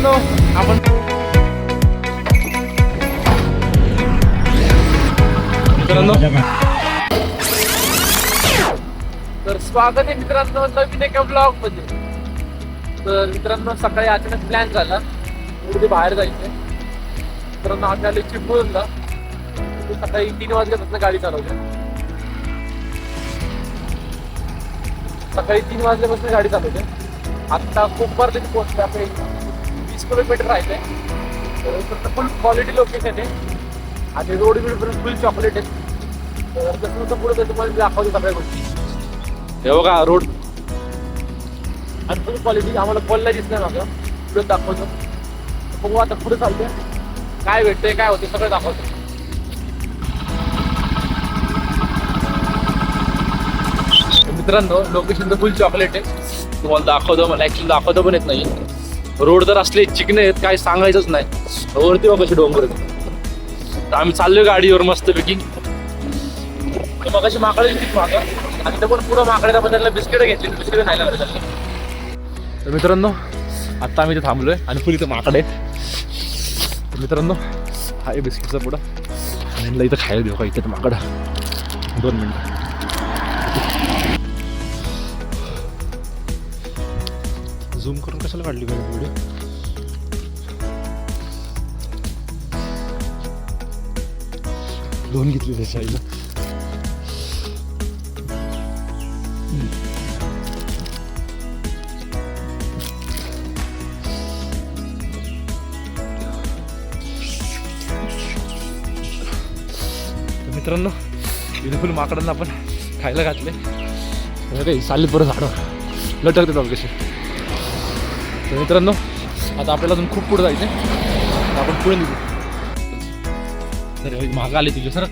मित्रांनो आपण तर स्वागत आहे मित्रांनो नवीन एका ब्लॉग मध्ये. तर मित्रांनो सकाळी अचानक प्लॅन झाला कुठे बाहेर जायचंय. मित्रांनो आम्ही आले चिपळूणला. सकाळी 3 वाजल्यापासून गाडी चालवते. सकाळी 3 वाजल्यापासून गाडी चालवते. आता कुंभार तरी पोहोचते. आपले 20 किलोमीटर राहिले. तर फुल क्वालिटी लोकेशन आहे आणि रोड बिडपर्यंत फुल चॉकलेट आहे. तर तसं पुढे तुम्हाला दाखवतो सगळ्या गोष्टी. हे बघा रोड आणि फुल क्वालिटी. आम्हाला कॉलला दिसलं माझं पुढे दाखवतो. बघू आता पुढे चालतंय काय भेटतंय काय होते सगळं दाखवतो. मित्रांनो लोकेशन तर फुल चॉकलेट आहे. तुम्हाला दाखवतो. मला ऍक्च्युली दाखवतो पण येत नाही. रोड तर असले चिकणे आहेत काय सांगायचंच नाही. वरती बघा कशी डोंगर आहेत. तर आम्ही चाललोय गाडीवर मस्तपैकी. मग अशी माकडे दिसतील मागं आणि पण पुढं माकड्याला पण त्यांना बिस्किट घेतली. बिस्किट खायला लागले. तर मित्रांनो आता आम्ही इथे थांबलोय आणि फुल इथं माकडे. तर मित्रांनो हा आहे बिस्किटचा पुढं आणि इथं खायला देऊ का इथे माकडा. 2 मिनिटं. झूम करून कशाला काढली पाहिजे व्हिडिओ. दोन घेतली त्याच्या आईला. मित्रांनो इथे फुल माकडांना आपण खायला घातले. काही चालले परत झाडं लटकते बघ कसे. तर मित्रांनो आता आपल्याला अजून खूप पुढे जायचं आहे. आपण पुढे निघू. तर महाग आले तुझे सर.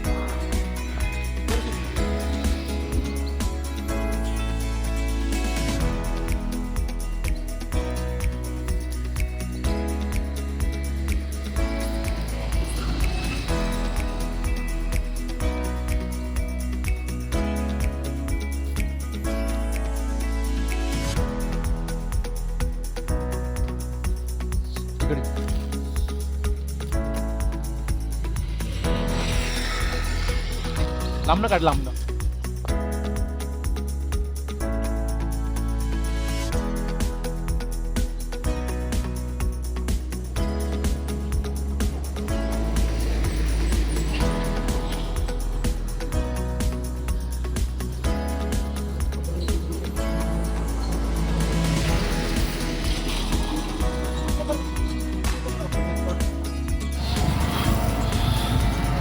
लांबनं काढ लांबनं.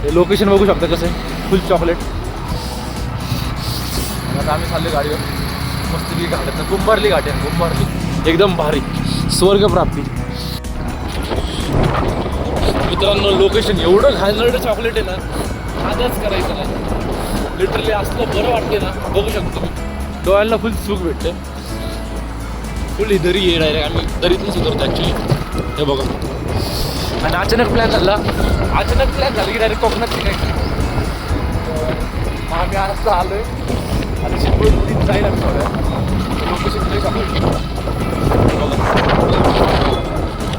हे लोकेशन बघू शकता कसं आहे फुल चॉकलेट. आता आम्ही चाललो गाडीवर मस्तपैकी घाटात. कुंभारली घाट आहे. कुंभारली एकदम भारी स्वर्ग प्राप्ती. मित्रांनो लोकेशन एवढं घालणारं चॉकलेट आहे ना आजच करायचं नाही. लिटरली असलं बरं वाटते ना. बघू शकतो तुम्ही डोळ्यांना फुल सुख भेटते. फुल ही दरी आहे डायरेक्ट. आम्ही दरीतून सुधारतो ॲक्च्युली. हे बघा आणि अचानक प्लॅन झाला की डायरेक्ट कोकणात शिकायचं. आम्ही असं आलोय आणि चिपळूण जाईल आम्ही थोड्या लोकेशन तिथे चॉकलेट.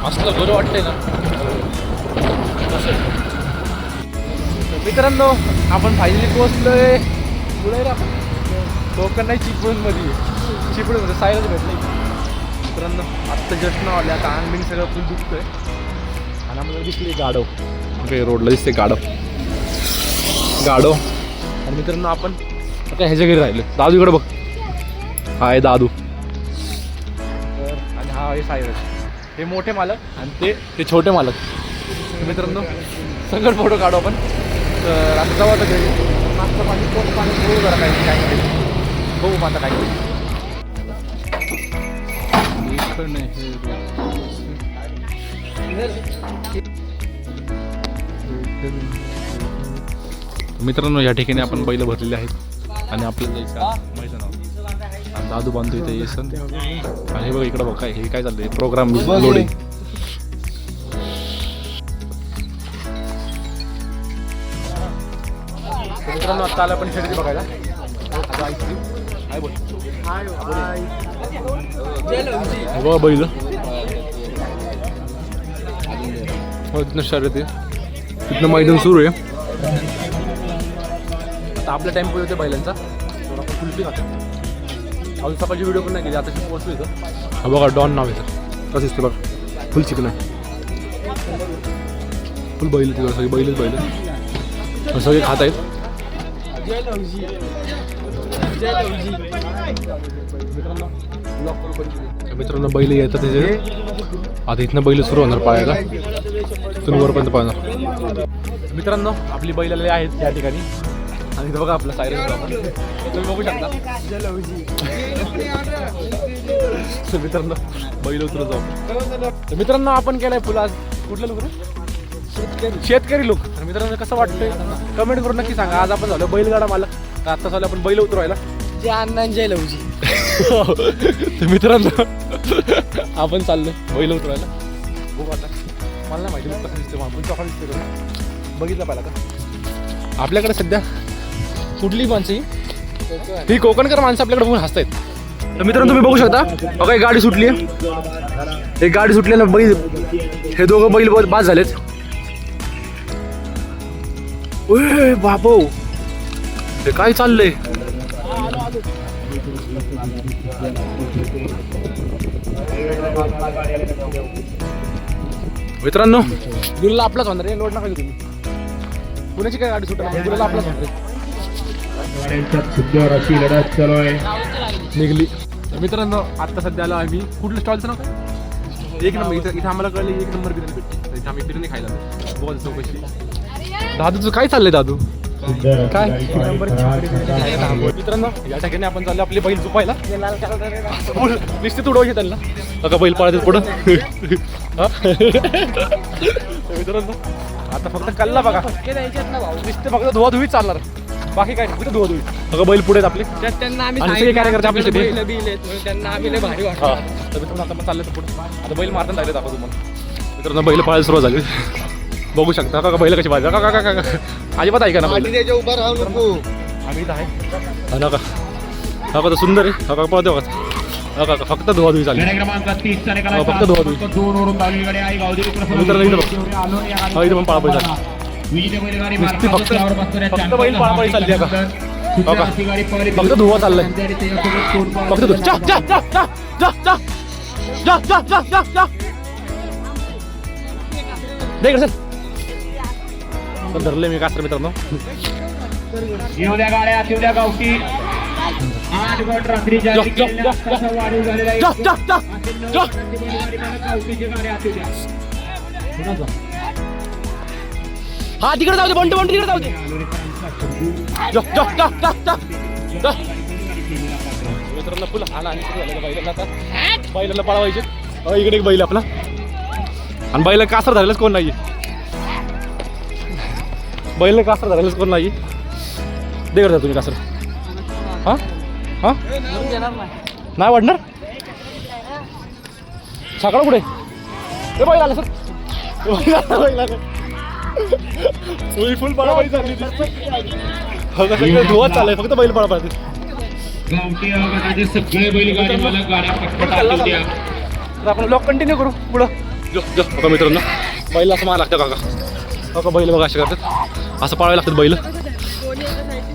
असलं बरं वाटतंय ना. मित्रांनो आपण फायनली पोहोचलोय पुढे कोकण नाही चिपळूणमध्ये. चिपळूणमध्ये सायलाच भेटलं. मित्रांनो आत्ता जस्ट न आले. आता अंग बिंग सगळं फुल दुखतोय आणि आम्हाला दिसले गाढव. ओके रोडला दिसते गाढव. आणि मित्रांनो आपण आता ह्याच्या घरी राहिलो. दादूकडे बघ. हा आहे दादू. तर आणि हा आहे सायरस. हे मोठे मालक आणि ते छोटे मालक. मित्रांनो सगळं फोटो काढू आपण. तर आता जाऊ आता घरी. मागचं पाणी पोट पाणी बघू जरा काय बघू मग आता काय. मित्रांनो या ठिकाणी आपण बैल भरलेले आहेत आणि आपल्याला जायचं मैदानावर. आणि दादू बांधतो इथे येसन. आणि बघा इकडं बघ काय हे काय चाललंय प्रोग्राम लोडिंग. मित्रांनो आता आला पण शर्यती बघायला. बैल तिथनं शर्यती तिथनं मैदान सुरू आहे. आता आपला टाइम होते बैलांचा थोडा आपण कुल्फी खातो. अजून सकाळची व्हिडिओ पण नाही केली, आता पोहोचलो इथं. हा बघा डॉन नाव आहे सर. कसं दिसतं बघा, फुल चिकन आहे, फुल बैल तिथं सगळे बैलच बैल सगळे खात आहेत. मित्रांनो बैल येतात तिथे. आता इथनं बैल सुरू होणार पाहायला, तिथून वरपर्यंत पाहणार. मित्रांनो आपली बैल आलेली आहेत या ठिकाणी आणि इथं बघा आपला सायरन तुम्ही बघू शकता. मित्रांनो बैल उतरू जाऊ. तर मित्रांनो आपण केलाय फुल आज कुठलं लोक शेतकरी लोक. तर मित्रांनो कसं वाटतंय कमेंट करून नक्की सांगा. आज आपण झालो बैलगाडा मालक, तर आता झालं आपण बैल उतरवायला. जय अण्णा जय लवजी. तर मित्रांनो आपण चाललोय बैल उतरवायला. बघू आता, मला नाही माहिती कसं दिसतं, आपण चॉकलेट दिसतो बघितलं पाहिला का. आपल्याकडे सध्या कुठली माणसं ही कोकणकर माणसं आपल्याकडे बघून हसतायत. तर मित्रांनो तुम्ही बघू शकता बघा एक गाडी सुटली आहे. एक गाडी सुटल्यानं बैल हे दोघं बैल बाद झालेत. ओय बाबो हे काय चाललंय. मित्रांनो गुरुला आपलाच होणार रे, लोड नका घेऊ तुम्ही. पुण्याची काय गाडी सुटणार, गुरुला आपलाच होणार रे. निघली. तर मित्रांनो आता सध्या आलो आम्ही कुठलं स्टॉलचं नाव काय? एक नंबर. इथं आम्हाला कळलं एक नंबर बिर्याणी भेटते. इथं आम्ही बिर्याणी खायला बोल चौकशी. दादूचं काय चाललंय दादू काय? मित्रांनो या ठिकाणी आपण चाललो आपली बैल झुपायला. निश्चित उडवायचे त्यांना बघा बैल पाळतात पुढं. मित्रांनो आता फक्त कल्ला बघा, नुसते फक्त धुवाधुवी चालणार, बाकी काय फक्त धुवाधुवी. बघा बैल पुढे आपले त्यांना आम्ही कार्यकर्ते आपले त्यांना आम्ही लय भारी वाटतं. तर मित्रांनो आता चाललं तर पुढे आता बैल मारताना लागले दाखवतो तुम्हाला. मित्रांनो बैल पाळायला सुरुवात झाली, बघू शकता का बैल कशी पाहिजे. का अजिबात ऐका ना बैल. उभा राहू नको. आम्ही इथं आहे नका नका तर सुंदर आहे. नका पळते बघा नका फक्त धुवाधुवी चालली, फक्त धुवाधुवी. मित्रांनो इथं बघ इथं पण पळापळी झाली नुसती फक्त बैल पळापळी चालली आहे का फक्त धुवा चाललाय फक्त धुवा. जा जा जा जा जा जा जा जा जा जा जा दे इकडे सर. पण धरले मी कासर मित्रांनो. येऊ द्या गाड्या, येऊ द्या गावठी. 8 गट रात्री जारी केलेल्या वाढीव झालेला आहे. गावठीची गाड्या येऊ द्या. हा तिकडे जाऊ दे, बंट तिकडे जाऊ दे. मित्रांनो फुल हाना आणि बैलाला आता बैलाला पळवायचे. इकडे एक बैल आपला आणि बैल कासर धरायलाच कोण नाही. बैल कासर धरायलाच कोण नाही. दे करता तुम्ही कासर. हा हा नाही वाढणार. छाकडा कुठे हे बैल आलं सर. फुल पळापळी चालली धुवा चाललाय फक्त बैल पळापळी. गावठी गटाचे सगळे बैलगाडी मालक गाड्या पटपट आणू द्या. तर आपण ब्लॉग कंटिन्यू करू पुढं. बघा मित्रांनो बैल असं मारा लागतं काका बैल बघा असे करतात, असं पाळावे लागतात बैल.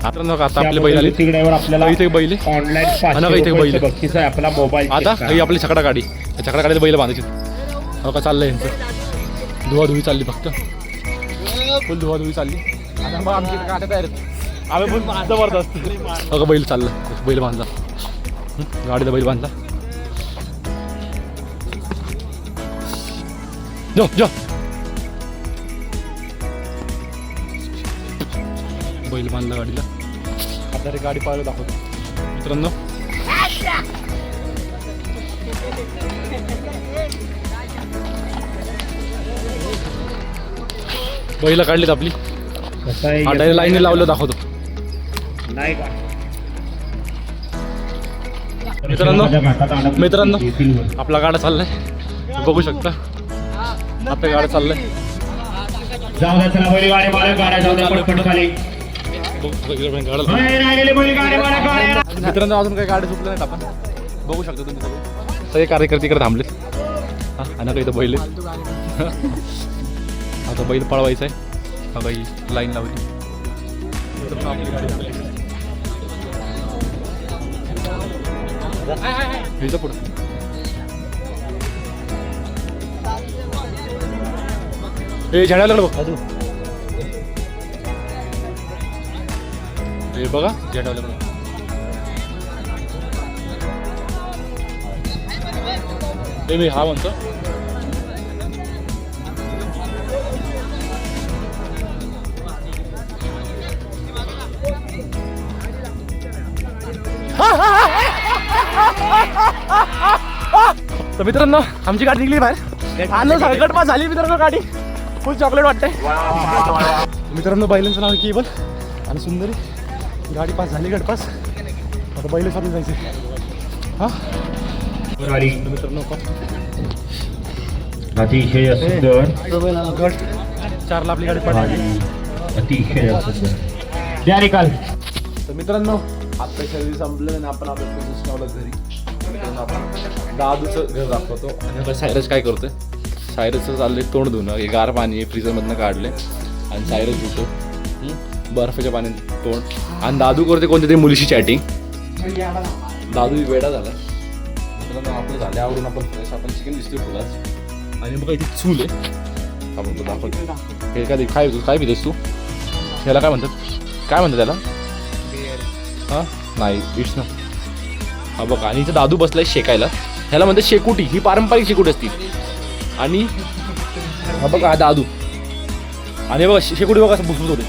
मित्रांनो आता आपले बैल आले. आपल्याला इथे बैल ऑनलाईन इथे बैल बक्षीस आहे आपला मोबाईल. आता ही आपली छकडा गाडी, त्या छकडा गाडीत बैल बांधायची. हो का चाललंय यांचं धुवाधुवी चालली फक्त फुल धुवाधुवी चालली. आता मग आमची गाड्या तयार आहेत. आम्ही फुल जबरदस्त. हो का बैल चाललं, बैल बांधला गाडीला बैल बांधला. जो जो बैल बांधला गाडीला. आता रे गाडी पाहायला दाखवतो मित्रांनो. बैला काढलीत आपली लाईन लावलं दाखवतो. नाही का मित्रांनो आपला गाडा चाललाय बघू शकता. आपल्या गाडा चाललाय जाऊ द्या चला बैलगाडी मालक गाड्या जाऊ द्या पटपट खाली. मित्रांनो अजून काही गाडी चुकलं नाहीत आपण बघू शकता तुम्ही सगळे कार्यकर्ते इकडे थांबलेत. हा आणि इथं बैल आता बैल पळवायचा आहे. हा बाई लाईन लावली. तर आपली गाडी लागली. हे जा पुढं. हे झेंडा लागलं बघ अजून. हे बघा झेंडा लागलं. हे मी हा म्हणतो. तर मित्रांनो आमची गाडी निघली बाहेर. आणि सगळं पास झाली मित्रांनो. गाडी फुल चॉकलेट वाटते. मित्रांनो बैलांचं नाव केबल आणि सुंदरी. गाडी पास झाली गटपास. आता बैल चालू जायचे. हा मित्रांनो अतिशय सुंदर गट 4ला आपली गाडी पडली. अतिशय सुंदर द्या निकाल. तर मित्रांनो आता शरीर संपलं आणि आपण आपल्या पोझिशनला घरी. मित्रांनो आपण दादूचं घर दाखवतो. आणि आता सायरस काय करतोय. सायरसचं चाललंय तोंड धुणं. हे गार पाणी फ्रीजरमधनं काढले आणि सायरस धुतो बर्फाच्या पाण्यात तोंड. आणि दादू करते कोणत्या तरी मुलीशी चॅटिंग. दादू वेडा झाला. मित्रांनो आपलं झाले आवरून आपण फ्रेश. आपण चिकन दिसतोय फुलाच. आणि मग इथे चूल आहे. आपण तो दाखवतो. हे काय काय पितेस तू. ह्याला काय म्हणतात. काय म्हणतात त्याला. हां नाही इट्स ना. हा बघा आणि इथं दादू बसलाय शेकायला. ह्याला म्हणतात शेकोटी. ही पारंपरिक शेकोटी असती. आणि हा बघा हा दादू. आणि बघा शेकोटी बघा कसं भुसभुस होते.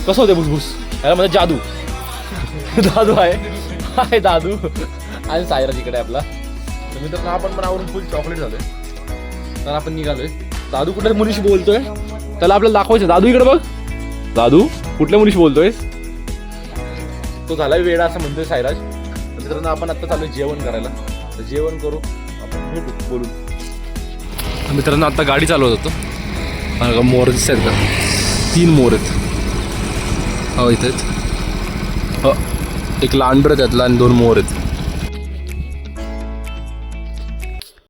कसं होते भुसभुस. ह्याला म्हणतात जादू. दादू आहे दादू. आणि सायराज इकडे आपला. तर मित्रांनो आपण पण आवरून फुल चॉकलेट झालोय. तर आपण निघालोय. दादू कुठल्या मुलीशी बोलतोय. त्याला आपल्याला दाखवायचं. दादू इकडे बघ. दादू कुठल्या मुलीशी बोलतोयस. तो झाला वेळा असं म्हणतोय सायराज. मित्रांनो आपण आता चालू जेवण करायला. तर जेवण करू आपण भेटू बोलू. मित्रांनो आता गाडी चालवत होतो. आणि मोर दिसत आहेत का. 3 मोर आहेत. हो इथे एक लांडर त्यातला आणि 2 मोर आहेत.